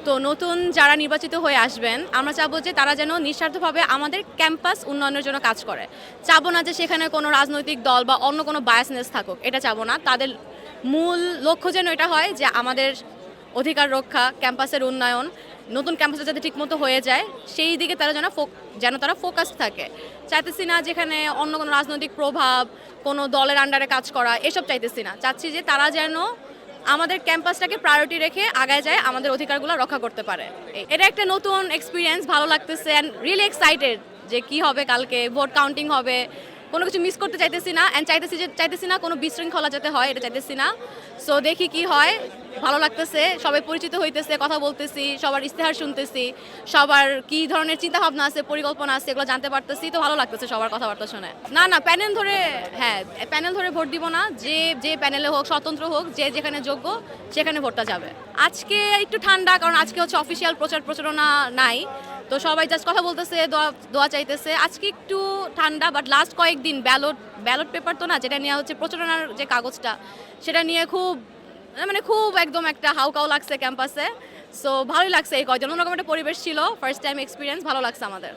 তো নতুন যারা নির্বাচিত হয়ে আসবেন আমরা চাবো যে তারা যেন নিঃস্বার্থভাবে আমাদের ক্যাম্পাস উন্নয়নের জন্য কাজ করে। চাবো না যে সেখানে কোনো রাজনৈতিক দল বা অন্য কোনো বায়াসনেস থাকুক, এটা চাবো না। তাদের মূল লক্ষ্য যেন এটা হয় যে আমাদের অধিকার রক্ষা, ক্যাম্পাসের উন্নয়ন, নতুন ক্যাম্পাসে যাতে ঠিকমতো হয়ে যায় সেই দিকে তারা যেন তারা ফোকাস থাকে। চাইতেছি না যেখানে অন্য কোনো রাজনৈতিক প্রভাব, কোনো দলের আন্ডারে কাজ করা, এসব চাইতেছি না। চাচ্ছি যে তারা যেন আমাদের ক্যাম্পাসটাকে প্রায়োরিটি রেখে আগায় যায়, আমাদের অধিকারগুলো রক্ষা করতে পারে। এটা একটা নতুন এক্সপিরিয়েন্স, ভালো লাগতেছে অ্যান্ড রিয়েলি এক্সাইটেড যে কি হবে কালকে, ভোট কাউন্টিং হবে। কোনো কিছু মিস করতে চাইতেছি না অ্যান্ড চাইতেছি না কোনো বিশৃঙ্খলা যাতে হয়, এটা চাইতেছি না। সো দেখি কি হয়, ভালো লাগতেছে, সবাই পরিচিত হইতেছে, কথা বলতেছি, সবার ইস্তেহার শুনতেছি, সবার কি ধরনের চিন্তাভাবনা আছে, পরিকল্পনা আছে, এগুলো জানতে পারতেছি। তো ভালো লাগতেছে সবার কথাবার্তা শুনে। না প্যানেল ধরে, হ্যাঁ প্যানেল ধরে ভোট দিব না, যে প্যানেলে হোক, স্বতন্ত্র হোক, যে যেখানে যোগ্য সেখানে ভোটটা যাবে। আজকে একটু ঠান্ডা, কারণ আজকে হচ্ছে অফিসিয়াল প্রচারণা নাই, তো সবাই জাস্ট কথা বলতেছে, দোয়া চাইতেছে। আজকে একটু ঠান্ডা, বাট লাস্ট কয়েকদিন ব্যালট পেপার তো না, যেটা নিয়ে হচ্ছে প্রচারণার যে কাগজটা, সেটা নিয়ে খুব একদম একটা হাউকাও লাগছে ক্যাম্পাসে। সো ভালোই লাগছে, এই কয়জন অন্যরকম একটা পরিবেশ ছিল, ফার্স্ট টাইম এক্সপিরিয়েন্স, ভালো লাগছে আমাদের।